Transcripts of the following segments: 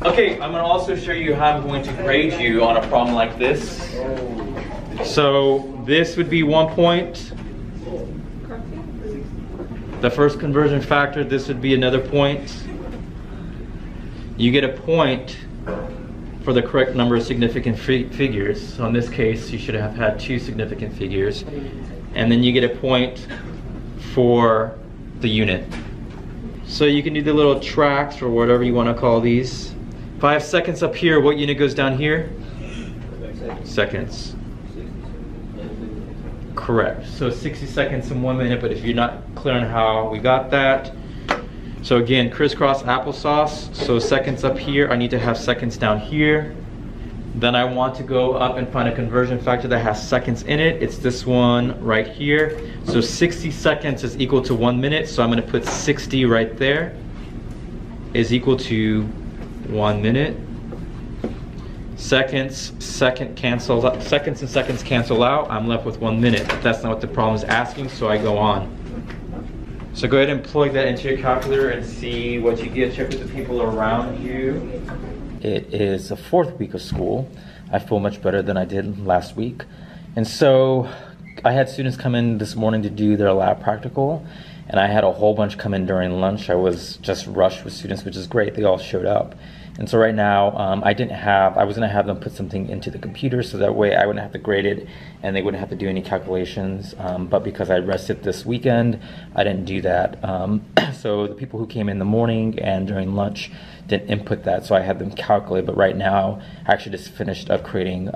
Okay, I'm gonna also show you how I'm going to grade you on a problem like this. So this would be 1 point. The first conversion factor, this would be another point. You get a point for the correct number of significant figures. So in this case, you should have had 2 significant figures. And then you get a point for the unit. So you can do the little tracks or whatever you want to call these. If I have seconds up here, what unit goes down here? Seconds. Correct. So 60 seconds in 1 minute, but if you're not clear on how we got that. So again, crisscross applesauce. So seconds up here, I need to have seconds down here. Then I want to go up and find a conversion factor that has seconds in it. It's this one right here. So 60 seconds is equal to 1 minute. So I'm gonna put 60 right there is equal to 1 minute. Seconds and seconds cancel out. I'm left with 1 minute. But that's not what the problem is asking, so I go on. So go ahead and plug that into your calculator and see what you get. Check with the people around you. It is the 4th week of school. I feel much better than I did last week. And so I had students come in this morning to do their lab practical, and I had a whole bunch come in during lunch. I was just rushed with students, which is great. They all showed up. And so right now, I was gonna have them put something into the computer so that way I wouldn't have to grade it and they wouldn't have to do any calculations. But because I rested this weekend, I didn't do that. So the people who came in the morning and during lunch didn't input that, so I had them calculate. But right now, I actually just finished up creating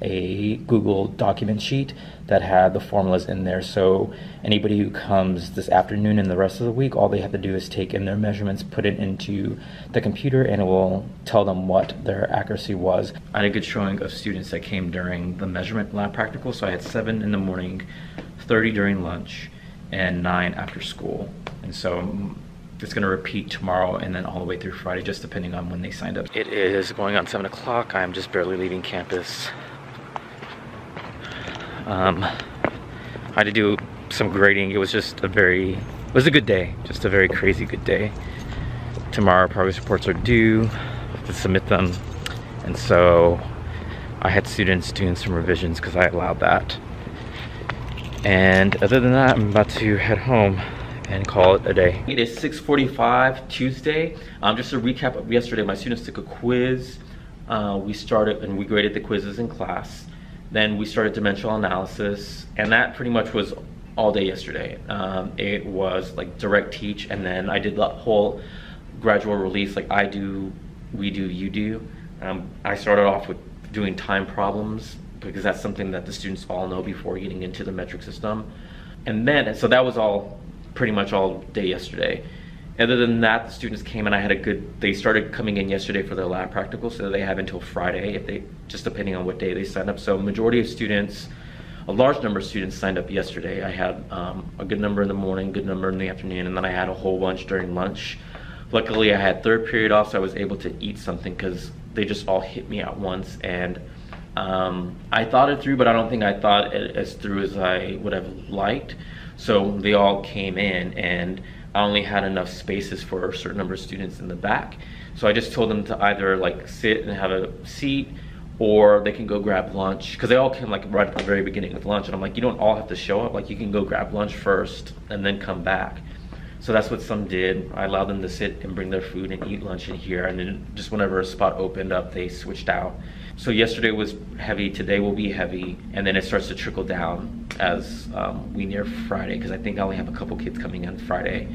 a Google document sheet that had the formulas in there. So anybody who comes this afternoon and the rest of the week, all they have to do is take in their measurements, put it into the computer, and it will tell them what their accuracy was. I had a good showing of students that came during the measurement lab practical. So I had 7 in the morning, 30 during lunch, and 9 after school. And so it's gonna repeat tomorrow and then all the way through Friday, just depending on when they signed up. It is going on 7 o'clock. I'm just barely leaving campus. I had to do some grading. It was just a good day, just a very crazy good day. Tomorrow progress reports are due to submit them, and so I had students doing some revisions because I allowed that. And other than that, I'm about to head home and call it a day. It is 6:45 Tuesday. Just a recap of yesterday, my students took a quiz. We started and we graded the quizzes in class. Then we started dimensional analysis, and that pretty much was all day yesterday. It was like direct teach, and then I did the whole gradual release, like I do, we do, you do. I started off with doing time problems because that's something that the students all know before getting into the metric system. And then, so that was all pretty much all day yesterday. Other than that, the students came and they started coming in yesterday for their lab practical, so they have until Friday, just depending on what day they signed up. So majority of students, a large number of students signed up yesterday. I had a good number in the morning, good number in the afternoon, and then I had a whole bunch during lunch. Luckily, I had third period off, so I was able to eat something because they just all hit me at once. And I thought it through, but I don't think I thought it as through as I would have liked. So they all came in, and I only had enough spaces for a certain number of students in the back. So I just told them to either like sit and have a seat, or they can go grab lunch, because they all came like right at the very beginning with lunch, and I'm like, you don't all have to show up, like you can go grab lunch first and then come back. So that's what some did. I allowed them to sit and bring their food and eat lunch in here, and then just whenever a spot opened up, they switched out. So yesterday was heavy, today will be heavy, and then it starts to trickle down as we near Friday, because I think I only have a couple kids coming on Friday.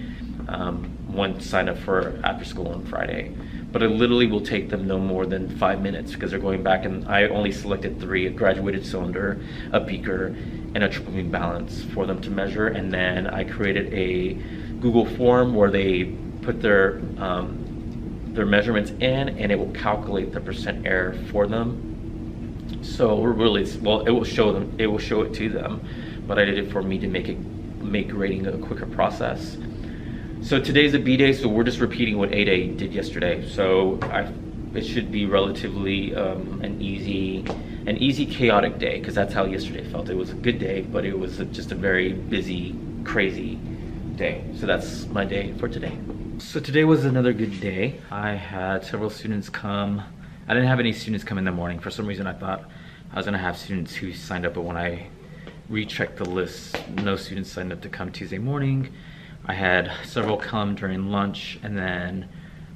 One signed up for after school on Friday. But it literally will take them no more than 5 minutes, because they're going back, and I only selected 3, a graduated cylinder, a beaker, and a triple beam balance for them to measure. And then I created a Google form where they put their measurements in, and it will calculate the percent error for them. So we're really, well, it will show it to them, but I did it for me to make grading a quicker process. So today's a B day, so we're just repeating what A day did yesterday. So it should be relatively an easy chaotic day, because that's how yesterday felt. It was a good day, but it was just a very busy, crazy day. So that's my day for today. So today was another good day. I had several students come. I didn't have any students come in the morning. For some reason I thought I was gonna have students who signed up, but when I rechecked the list, no students signed up to come Tuesday morning. I had several come during lunch and then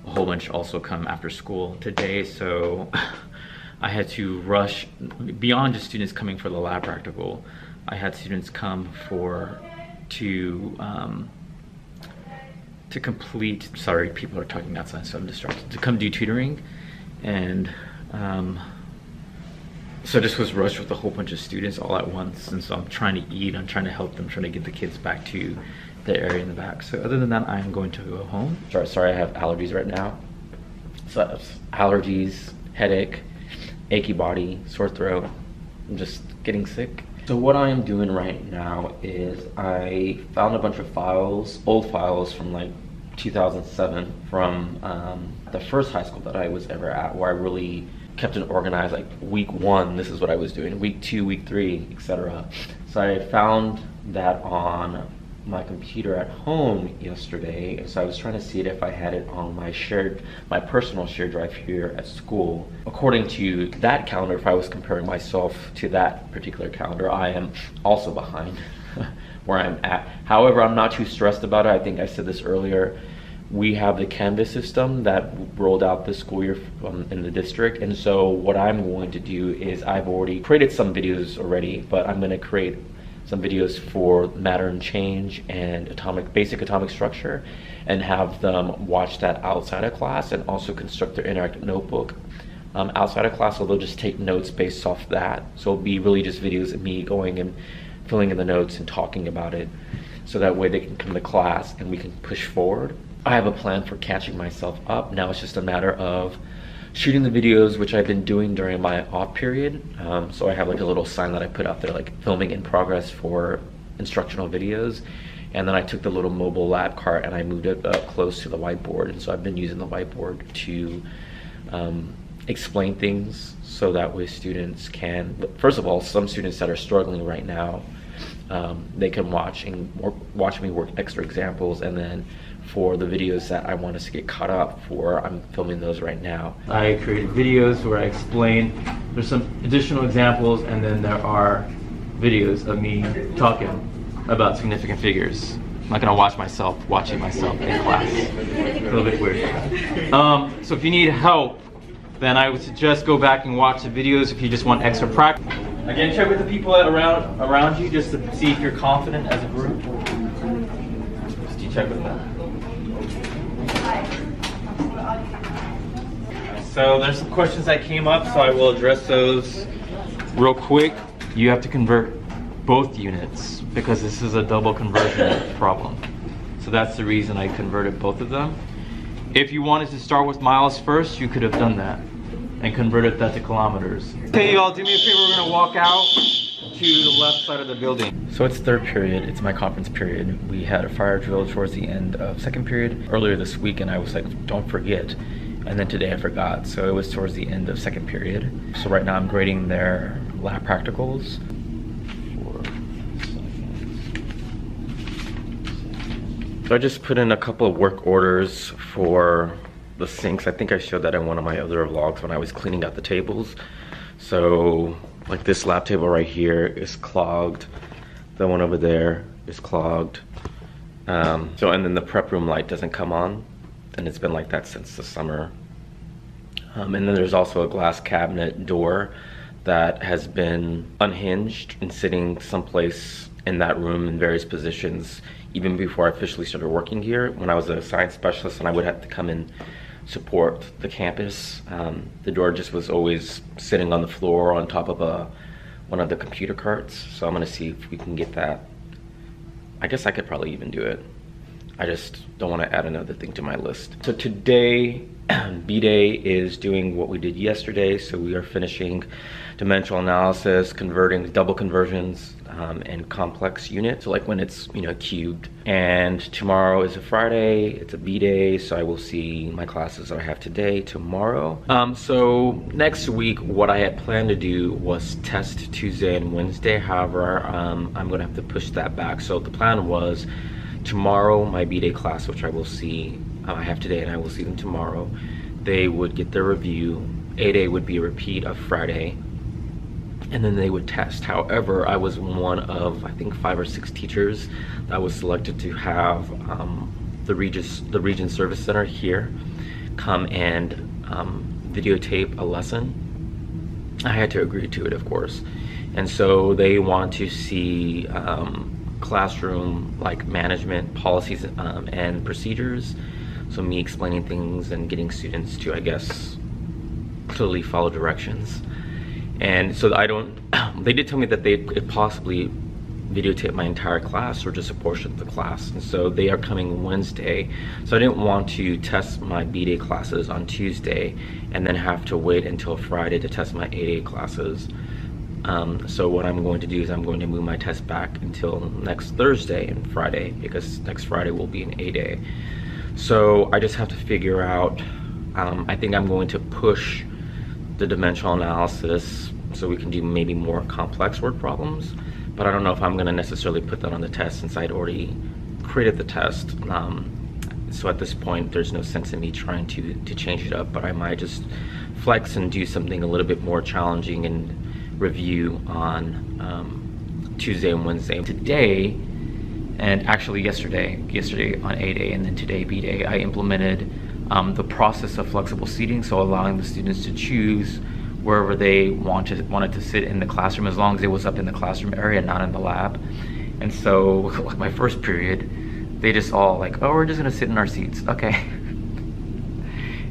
a whole bunch also come after school today, so I had to rush beyond just students coming for the lab practical. I had students come to complete, sorry, people are talking outside so I'm distracted, to come do tutoring. And so I just was rushed with a whole bunch of students all at once, and so I'm trying to eat, I'm trying to help them, trying to get the kids back to the area in the back. So other than that, I'm going to go home. Sorry, I have allergies right now. So that's allergies, headache, achy body, sore throat. I'm just getting sick. So what I am doing right now is I found a bunch of files, old files from like 2007 from the first high school that I was ever at, where I really kept it organized. Like week 1, this is what I was doing, week 2, week 3, etc. So I found that on my computer at home yesterday, and so I was trying to see it if I had it on my personal shared drive here at school. According to that calendar, if I was comparing myself to that particular calendar, I am also behind where I'm at. However, I'm not too stressed about it. I think I said this earlier. We have the Canvas system that rolled out this school year in the district, and so what I'm going to do is I've already created some videos already, but I'm going to create some videos for matter and change and basic atomic structure, and have them watch that outside of class, and also construct their interactive notebook outside of class, so they'll just take notes based off that. So it'll be really just videos of me going and filling in the notes and talking about it, so that way they can come to class and we can push forward. I have a plan for catching myself up. Now it's just a matter of shooting the videos, which I've been doing during my off period. So I have like a little sign that I put out there, like filming in progress for instructional videos. And then I took the little mobile lab cart and I moved it up close to the whiteboard. And so I've been using the whiteboard to explain things, so that way students can, first of all, some students that are struggling right now, they can watch me work extra examples, and then for the videos that I want us to get caught up for, I'm filming those right now. I created videos where I explain, there's some additional examples, and then there are videos of me talking about significant figures. I'm not gonna watch myself watching myself in class. A little bit weird. So if you need help, then I would suggest go back and watch the videos if you just want extra practice. Again, check with the people around you just to see if you're confident as a group. Just check with them. So there's some questions that came up, so I will address those real quick. You have to convert both units because this is a double conversion problem. So that's the reason I converted both of them. If you wanted to start with miles first, you could have done that and converted that to kilometers. Okay, y'all, do me a favor, we're gonna walk out to the left side of the building. So it's third period, it's my conference period. We had a fire drill towards the end of second period earlier this week, and I was like, don't forget. And then today I forgot, so it was towards the end of second period. So right now I'm grading their lab practicals. So I just put in a couple of work orders for the sinks. I think I showed that in one of my other vlogs when I was cleaning out the tables. So like this lab table right here is clogged. The one over there is clogged. And then the prep room light doesn't come on. And it's been like that since the summer. And then there's also a glass cabinet door that has been unhinged and sitting someplace in that room in various positions even before I officially started working here. When I was a science specialist and I would have to come and support the campus, the door just was always sitting on the floor on top of one of the computer carts. So I'm gonna see if we can get that. I guess I could probably even do it. I just don't want to add another thing to my list. So today, B-Day is doing what we did yesterday. So we are finishing dimensional analysis, converting double conversions, and complex units, so like when it's, you know, cubed. And tomorrow is a Friday, it's a B-Day, so I will see my classes that I have today, tomorrow. So next week, what I had planned to do was test Tuesday and Wednesday. However, I'm gonna have to push that back. So the plan was tomorrow, my B-Day class, which I will see I have today and I will see them tomorrow. They would get their review. 8A would be a repeat of Friday, and then they would test. However, I was one of, I think, 5 or 6 teachers that was selected to have the Region Service Center here come and videotape a lesson. I had to agree to it, of course. And so they want to see classroom like management policies and procedures. So me explaining things and getting students to, I guess, clearly follow directions. And so they did tell me that they could possibly videotape my entire class or just a portion of the class. And so they are coming Wednesday. So I didn't want to test my B-Day classes on Tuesday and then have to wait until Friday to test my 8A classes. So what I'm going to do is I'm going to move my test back until next Thursday and Friday, because next Friday will be an 8A. So I just have to figure out, I think I'm going to push the dimensional analysis so we can do maybe more complex word problems, but I don't know if I'm going to necessarily put that on the test since I'd already created the test. So at this point there's no sense in me trying to change it up, but I might just flex and do something a little bit more challenging and review on Tuesday and Wednesday. Today, and actually yesterday on 8A and then today B-Day, I implemented the process of flexible seating, so allowing the students to choose wherever they wanted to sit in the classroom, as long as it was up in the classroom area, not in the lab. And so like my first period, they just all like, oh, we're just gonna sit in our seats, okay.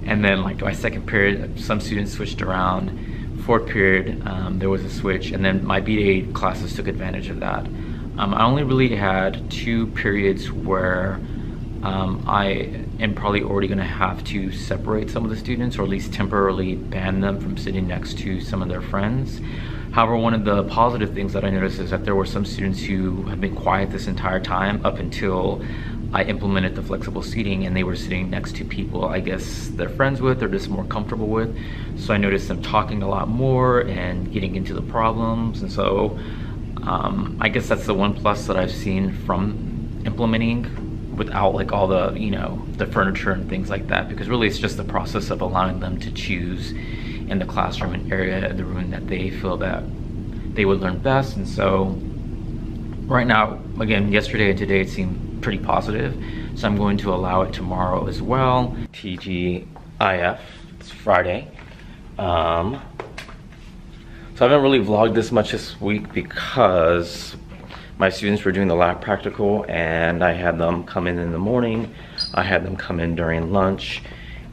And then like my second period, some students switched around. Fourth period, there was a switch, and then my B-Day classes took advantage of that. I only really had 2 periods where I am probably already gonna have to separate some of the students, or at least temporarily ban them from sitting next to some of their friends. However, one of the positive things that I noticed is that there were some students who have been quiet this entire time up until I implemented the flexible seating, and they were sitting next to people I guess they're friends with or just more comfortable with. So I noticed them talking a lot more and getting into the problems. And so I guess that's the one plus that I've seen from implementing without like all the, you know, the furniture and things like that, because really it's just the process of allowing them to choose in the classroom and area of the room that they feel that they would learn best. And so right now, again, yesterday and today it seemed pretty positive, so I'm going to allow it tomorrow as well. TGIF, it's Friday. So I haven't really vlogged this much this week because my students were doing the lab practical, and I had them come in the morning, I had them come in during lunch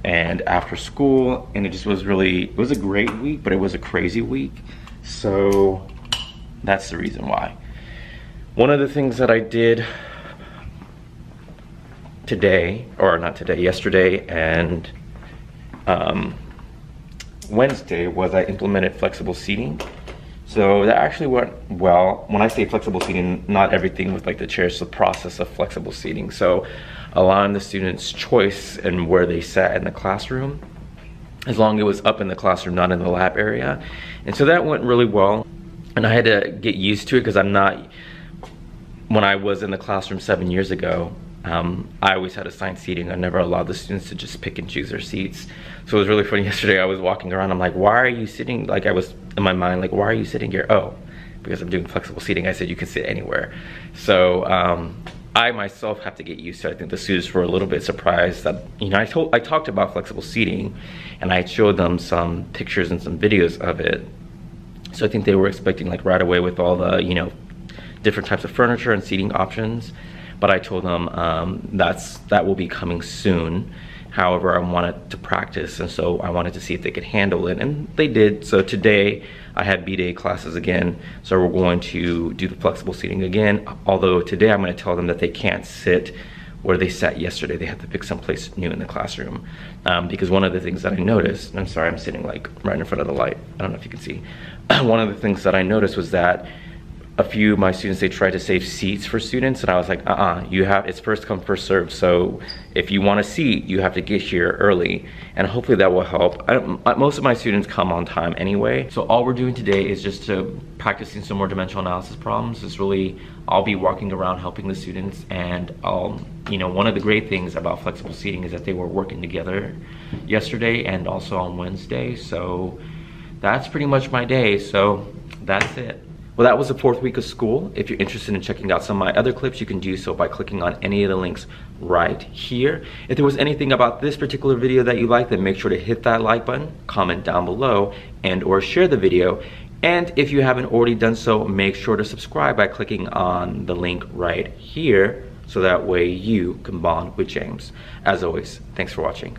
and after school, and it just was really, it was a great week, but it was a crazy week. So that's the reason why. One of the things that I did today, or not today, yesterday and Wednesday, was I implemented flexible seating. So that actually went well. When I say flexible seating, not everything with like the chairs, the process of flexible seating. So allowing the students choice in where they sat in the classroom, as long as it was up in the classroom, not in the lab area. And so that went really well. And I had to get used to it because I'm not, when I was in the classroom 7 years ago, I always had assigned seating. I never allowed the students to just pick and choose their seats. So it was really funny. Yesterday I was walking around, I'm like, why are you sitting? Like, I was in my mind, like, why are you sitting here? Oh, because I'm doing flexible seating. I said you can sit anywhere. So I myself have to get used to it. I think the students were a little bit surprised that, you know, I talked about flexible seating and I showed them some pictures and some videos of it. So I think they were expecting like right away with all the, you know, different types of furniture and seating options. But I told them that will be coming soon. However, I wanted to practice, and so I wanted to see if they could handle it, and they did. So today I had B-Day classes again, so we're going to do the flexible seating again. Although today I'm going to tell them that they can't sit where they sat yesterday. They have to pick someplace new in the classroom, because one of the things that I noticed, and I'm sorry, I'm sitting like right in front of the light, I don't know if you can see. One of the things that I noticed was that a few of my students, they tried to save seats for students, and I was like, it's first come, first serve. So if you want a seat, you have to get here early, and hopefully that will help. Most of my students come on time anyway. So all we're doing today is just practicing some more dimensional analysis problems. It's really, I'll be walking around helping the students, and one of the great things about flexible seating is that they were working together yesterday and also on Wednesday. So that's pretty much my day, so that's it. Well, that was the 4th week of school. If you're interested in checking out some of my other clips, you can do so by clicking on any of the links right here. If there was anything about this particular video that you liked, then make sure to hit that like button, comment down below, and or share the video. And if you haven't already done so, make sure to subscribe by clicking on the link right here, so that way you can bond with James. As always, thanks for watching.